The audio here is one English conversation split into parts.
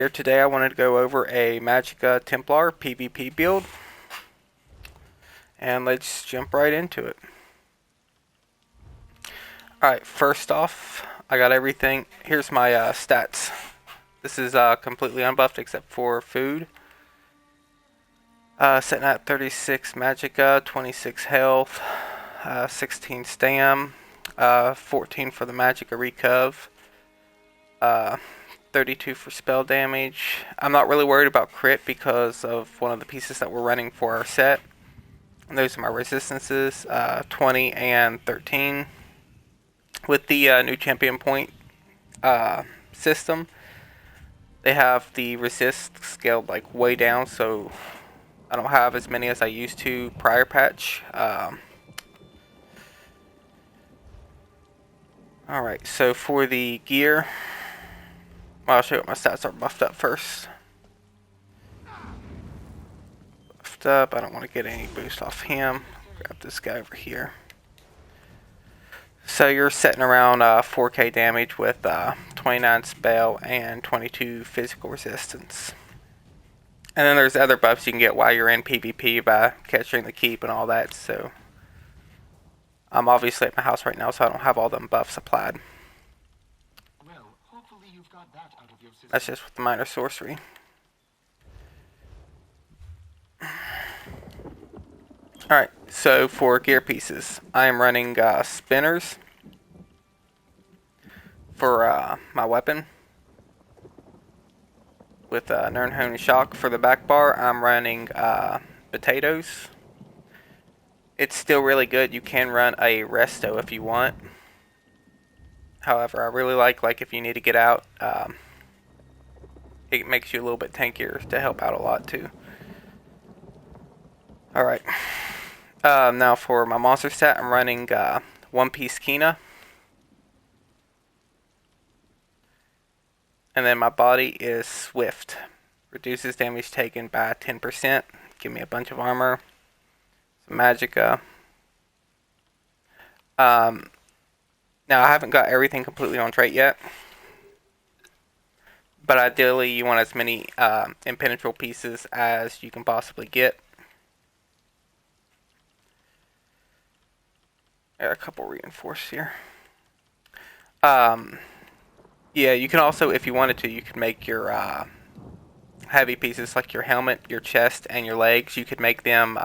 Here today I wanted to go over a Magicka Templar PvP build, and let's jump right into it. Alright, first off, I got everything. Here's my stats. This is completely unbuffed except for food. Sitting at 36 Magicka, 26 health, 16 stam, 14 for the Magicka Recov, 32 for spell damage. I'm not really worried about crit because of one of the pieces that we're running for our set. And those are my resistances, 20 and 13. With the new champion point system, they have the resist scaled like way down, so I don't have as many as I used to prior patch. Alright, so for the gear, I'll show you what my stats are buffed up first. Buffed up, I don't want to get any boost off him. Grab this guy over here. So you're setting around 4k damage with 29 spell and 22 physical resistance. And then there's other buffs you can get while you're in PvP by capturing the keep and all that. So I'm obviously at my house right now, so I don't have all them buffs applied. Well, hopefully you've got that out of your system. That's just with the minor sorcery. Alright, so for gear pieces, I am running spinners for my weapon. With Nernhone Shock for the back bar, I'm running potatoes. It's still really good. You can run a resto if you want. However, I really like if you need to get out, it makes you a little bit tankier to help out a lot too. Alright. Now for my monster stat, I'm running One Piece Kina. And then my body is Swift. Reduces damage taken by 10%. Give me a bunch of armor. Some Magicka. Now I haven't got everything completely on trait yet. But ideally you want as many impenetrable pieces as you can possibly get. I got a couple reinforced here. Yeah, you can also, if you wanted to, you could make your heavy pieces like your helmet, your chest, and your legs. You could make them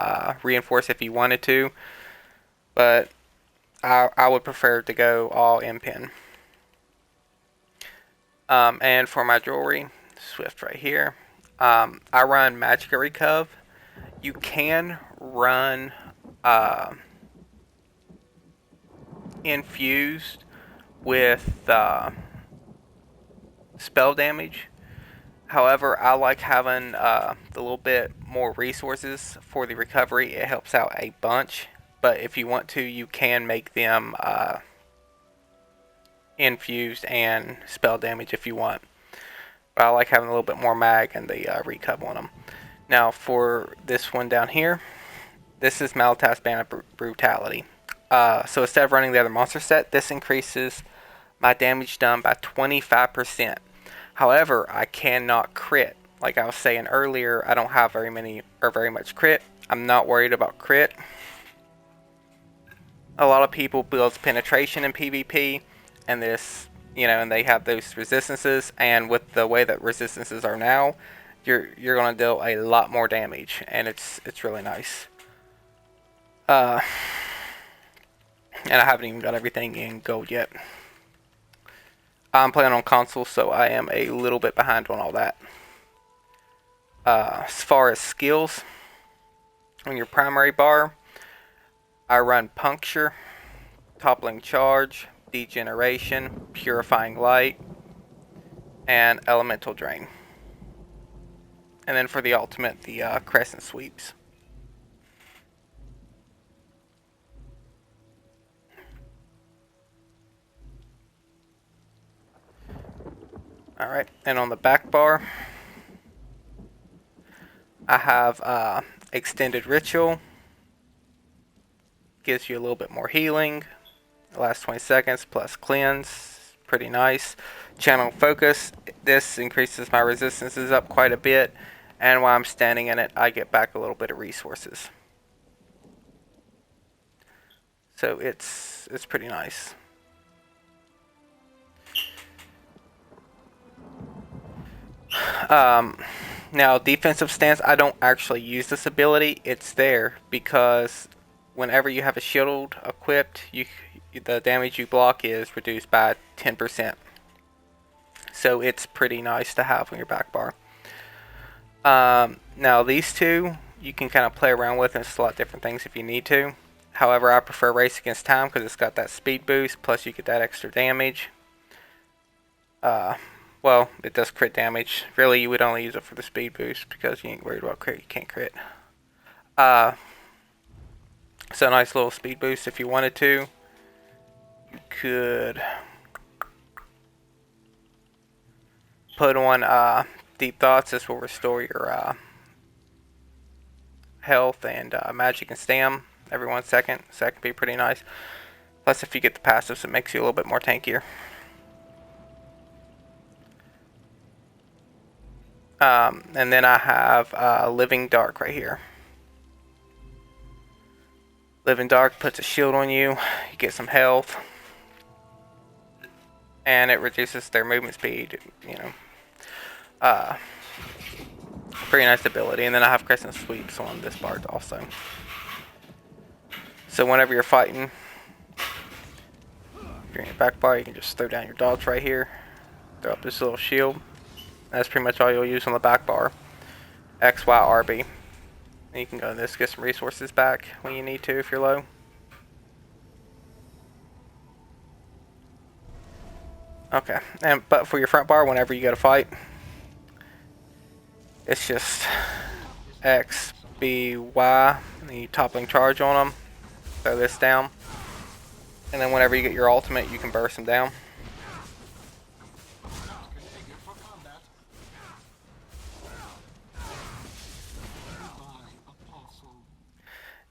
reinforced if you wanted to, but I would prefer to go all impin. And for my jewelry, Swift right here. I run Magicka Recov. You can run infused with spell damage. However, I like having the little bit more resources for the recovery. It helps out a bunch. But if you want to, you can make them infused and spell damage if you want. But I like having a little bit more mag and the recov on them. Now for this one down here, this is Malata's Band of Brutality. So instead of running the other monster set, this increases my damage done by 25%. However, I cannot crit. Like I was saying earlier, I don't have very much crit. I'm not worried about crit. A lot of people build penetration in PvP, and this, and they have those resistances. And with the way that resistances are now, you're gonna deal a lot more damage, and it's really nice. And I haven't even got everything in gold yet. I'm playing on console, so I am a little bit behind on all that. As far as skills, on your primary bar, I run Puncture, Toppling Charge, Degeneration, Purifying Light, and Elemental Drain. And then for the ultimate, the Crescent Sweeps. Alright, and on the back bar, I have Extended Ritual. Gives you a little bit more healing. It lasts 20 seconds plus Cleanse. pretty nice. Channel focus, this increases my resistances up quite a bit, and while I'm standing in it, I get back a little bit of resources. So it's pretty nice. Now defensive stance, I don't actually use this ability. It's there because whenever you have a shield equipped, the damage you block is reduced by 10%. So it's pretty nice to have on your back bar. Now these two you can kind of play around with and select different things if you need to. However, I prefer Race Against Time because it's got that speed boost, plus you get that extra damage. Well, it does crit damage. Really, you would only use it for the speed boost because you ain't worried about crit. You can't crit. So nice little speed boost if you wanted to. You could put on Deep Thoughts. This will restore your health and magic and stam every 1 second. So that can be pretty nice. Plus, if you get the passives, it makes you a little bit more tankier. And then I have Living Dark right here. Living Dark puts a shield on you. You get some health. And it reduces their movement speed, you know. Pretty nice ability. And then I have Crescent Sweeps on this bar also. So whenever you're fighting, if you're in your back bar, you can just throw down your dogs right here. Throw up this little shield. That's pretty much all you'll use on the back bar. X, Y, RB. And you can go in this, get some resources back when you need to if you're low. Okay, but for your front bar, whenever you go to fight, it's just X, B, Y, and then you toppling charge on them. Throw this down. And then whenever you get your ultimate, you can burst them down.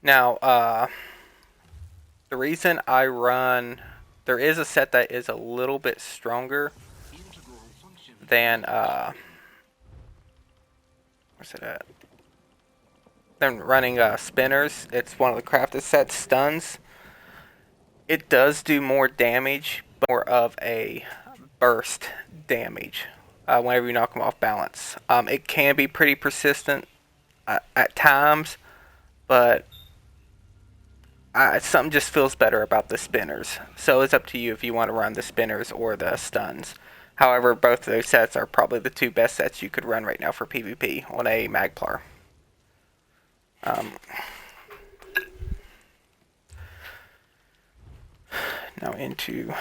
Now, the reason I run, there is a set that is a little bit stronger than, where's it at? Than running spinners. It's one of the crafted sets, stuns. It does do more damage, but more of a burst damage whenever you knock them off balance. It can be pretty persistent at times, but something just feels better about the spinners. So it's up to you if you want to run the spinners or the stuns. However, both of those sets are probably the two best sets you could run right now for PvP on a magplar. Now into...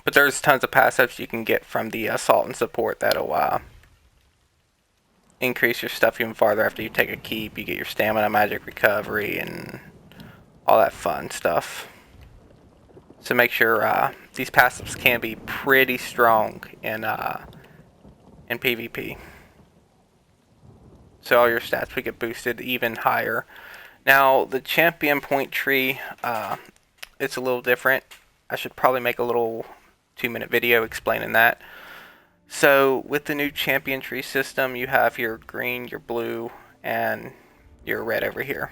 But there's tons of passives you can get from the Assault and Support that'll increase your stuff even farther after you take a keep. You get your stamina, magic recovery, and all that fun stuff. So make sure these passives can be pretty strong in PvP. So all your stats would get boosted even higher. Now the champion point tree, it's a little different. I should probably make a little 2-minute video explaining that. So with the new champion tree system, you have your green, your blue, and your red over here.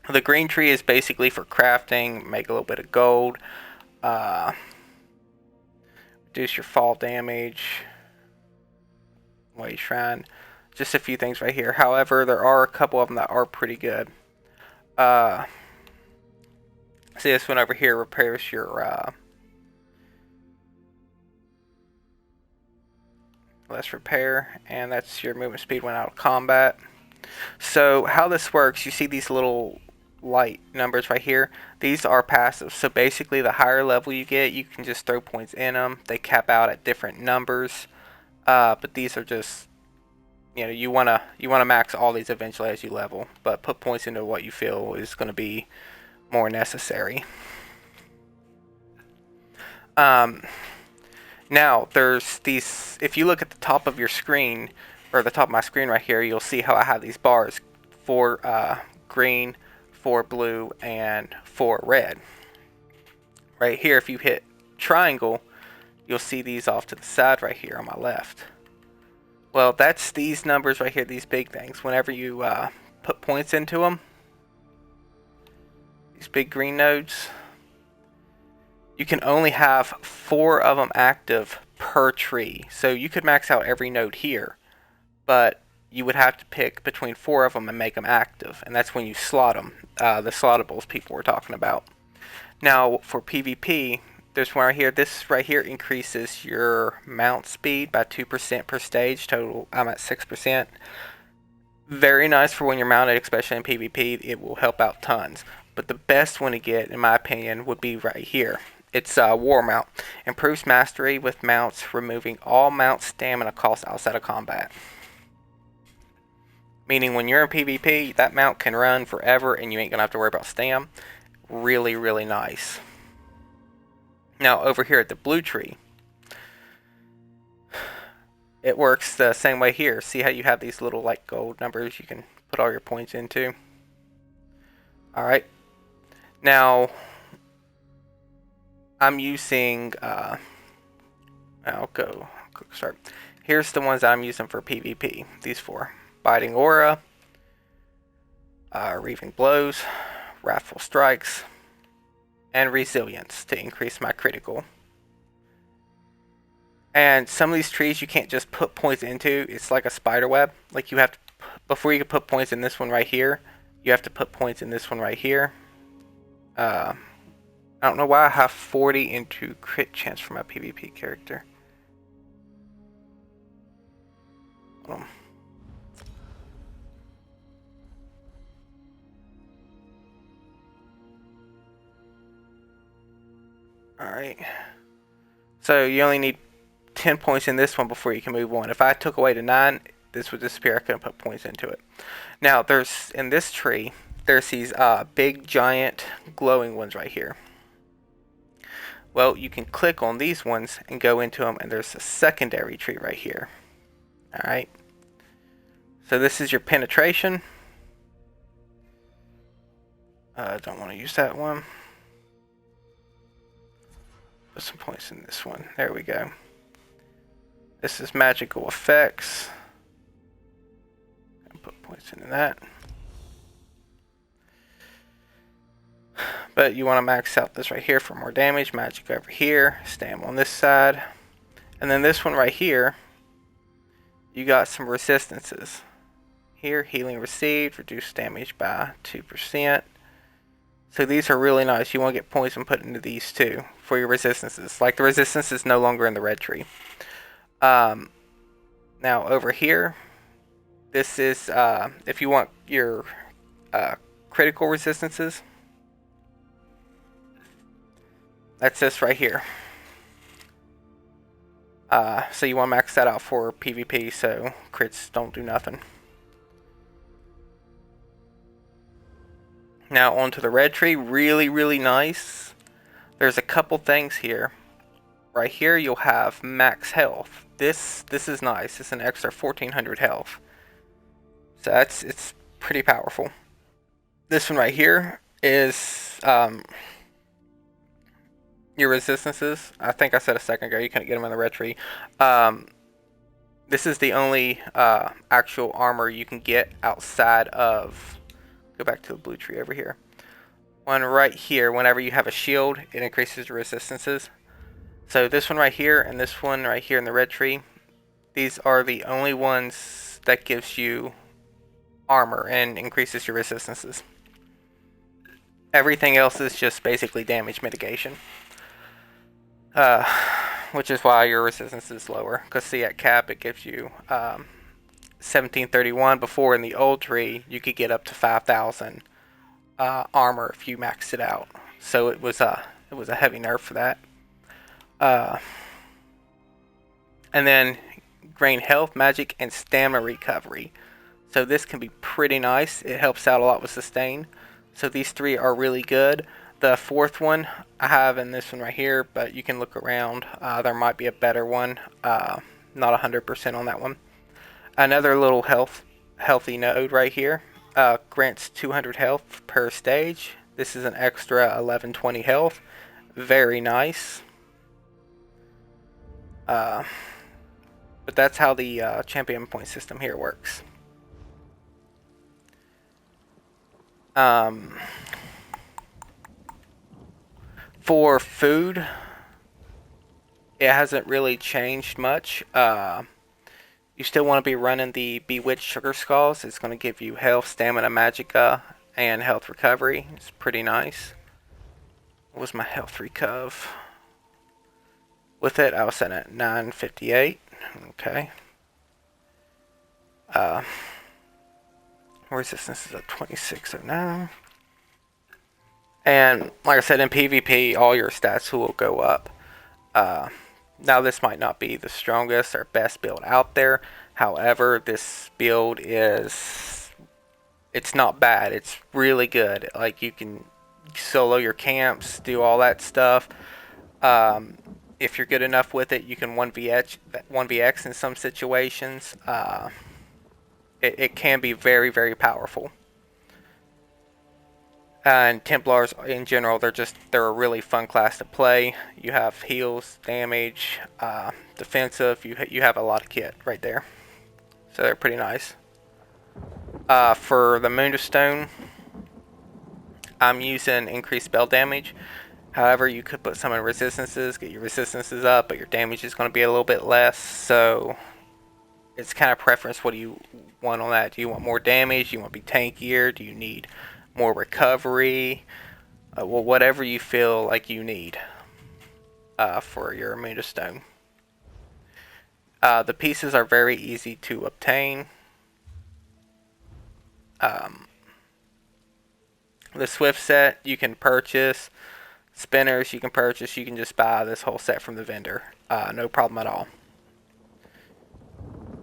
The green tree is basically for crafting, make a little bit of gold, reduce your fall damage, Way Shrine, just a few things right here. However, there are a couple of them that are pretty good. See, this one over here repairs your less repair, and that's your movement speed when out of combat. So how this works, you see these little light numbers right here. These are passive. So basically, the higher level you get, you can just throw points in them. They cap out at different numbers, but these are just, you know, you wanna max all these eventually as you level, but put points into what you feel is going to be more necessary. Now there's these, if you look at the top of your screen, or the top of my screen right here, you'll see how I have these bars for green, for blue, and for red. right here, if you hit triangle, you'll see these off to the side right here on my left. Well, that's these numbers right here, these big things. Whenever you put points into them, these big green nodes, you can only have 4 of them active per tree. So you could max out every node here, but you would have to pick between 4 of them and make them active, and that's when you slot them, the slottables people were talking about. Now for PvP, there's one right here. This right here increases your mount speed by 2% per stage. Total, I'm at 6%. Very nice for when you're mounted, especially in PvP. It will help out tons. But the best one to get, in my opinion, would be right here. It's War Mount. Improves mastery with mounts, removing all mount stamina costs outside of combat. Meaning when you're in PvP, that mount can run forever and you ain't going to have to worry about stam. Really, really nice. Now over here at the blue tree, it works the same way here. See how you have these little like gold numbers you can put all your points into? Alright. Now, I'm using, I'll go quick start. Here's the ones that I'm using for PvP. These 4. Biting Aura, Reaving Blows, Wrathful Strikes, and Resilience to increase my critical. And some of these trees you can't just put points into. It's like a spider web. Like you have to, before you can put points in this one right here, you have to put points in this one right here. I don't know why I have 40 into crit chance for my PvP character. Alright. So you only need 10 points in this one before you can move on. If I took away the 9, this would disappear. I couldn't put points into it. Now, there's in this tree, there's these big, giant, glowing ones right here. Well, you can click on these ones and go into them, and there's a secondary tree right here. Alright. So this is your penetration. I don't want to use that one. Put some points in this one. There we go. This is magical effects. Put points into that. But you want to max out this right here for more damage. Magic over here. Stam on this side. And then this one right here, you got some resistances. Here, healing received. Reduced damage by 2%. So these are really nice. You want to get points and put into these too for your resistances. Like the resistance is no longer in the red tree. Now over here, this is if you want your critical resistances. That's this right here. So you want to max that out for PvP so crits don't do nothing. Now onto the red tree, really, really nice. There's a couple things here. Right here you'll have max health. This is nice. It's an extra 1400 health. So it's pretty powerful. This one right here is your resistances. I think I said a second ago you couldn't get them in the red tree. This is the only actual armor you can get outside of. Go back to the blue tree over here. One right here, whenever you have a shield, it increases your resistances. So this one right here and this one right here in the red tree, these are the only ones that gives you armor and increases your resistances. Everything else is just basically damage mitigation. Which is why your resistance is lower. Because see, at cap it gives you 1731. Before in the old tree you could get up to 5000 armor if you maxed it out. So it was a heavy nerf for that. And then gain health, magic, and stamina recovery. So this can be pretty nice. It helps out a lot with sustain. So these 3 are really good. The 4th one I have in this one right here, but you can look around. There might be a better one. Not 100% on that one. Another little healthy node right here. Grants 200 health per stage. This is an extra 1120 health. very nice. But that's how the champion point system here works. For food, it hasn't really changed much. You still want to be running the Bewitched Sugar Skulls. It's going to give you health, stamina, magicka, and health recovery. It's pretty nice. What was my health recov? With it, I was set at 958. Okay. Resistance is at 2609. And like I said, in PvP, all your stats will go up. Now, this might not be the strongest or best build out there. However, this build it's not bad. It's really good. Like, you can solo your camps, do all that stuff. If you're good enough with it, you can 1vx in some situations. It can be very, very powerful. And Templars in general, they're a really fun class to play. You have heals, damage, defensive. You have a lot of kit right there, so they're pretty nice. For the Moonstone, I'm using increased spell damage. However, you could put some in resistances, get your resistances up, but your damage is going to be a little bit less. So it's kind of preference. What do you want on that? Do you want more damage? Do you want to be tankier? Do you need more recovery? Well, whatever you feel like you need for your Moonstone. The pieces are very easy to obtain. The Swift set you can purchase. Spinners you can purchase. You can just buy this whole set from the vendor. No problem at all.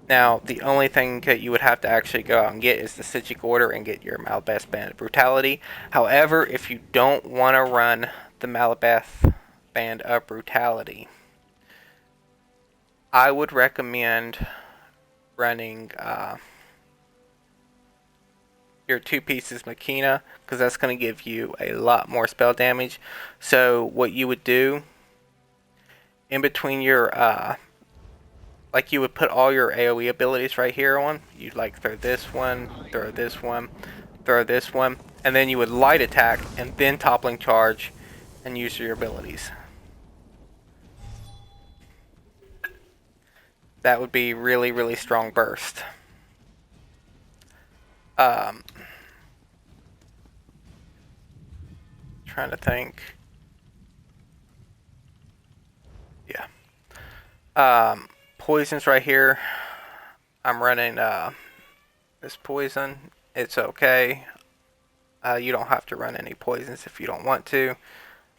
Now, the only thing that you would have to actually go out and get is the Sigic Order and get your Malabeth Band of Brutality. However, if you don't want to run the Malabeth Band of Brutality, I would recommend running your 2 pieces Machina, because that's going to give you a lot more spell damage. So what you would do in between your like, you would put all your AoE abilities right here on. You'd like throw this one, throw this one, throw this one, and then you would light attack and then toppling charge and use your abilities. That would be really, really strong burst. Trying to think. Yeah. Poisons right here. I'm running this poison. It's okay. You don't have to run any poisons if you don't want to,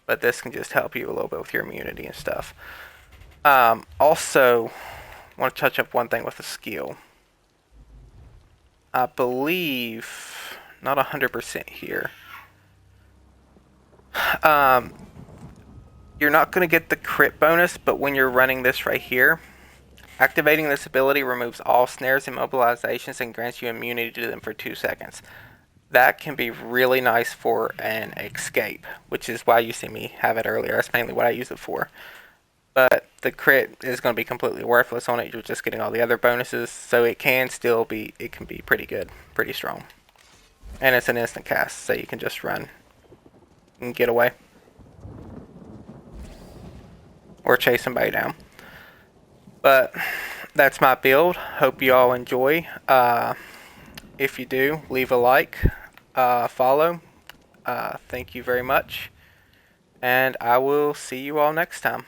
but this can just help you a little bit with your immunity and stuff. Also, I want to touch up one thing with the skill. I believe, not 100% here. You're not going to get the crit bonus, but when you're running this right here, activating this ability removes all snares and mobilizations and grants you immunity to them for 2 seconds. That can be really nice for an escape, which is why you see me have it earlier. That's mainly what I use it for. But the crit is going to be completely worthless on it. You're just getting all the other bonuses, so it can be pretty good, pretty strong. And it's an instant cast, so you can just run and get away. Or chase somebody down. But that's my build. Hope you all enjoy. If you do, leave a like, follow. Thank you very much. And I will see you all next time.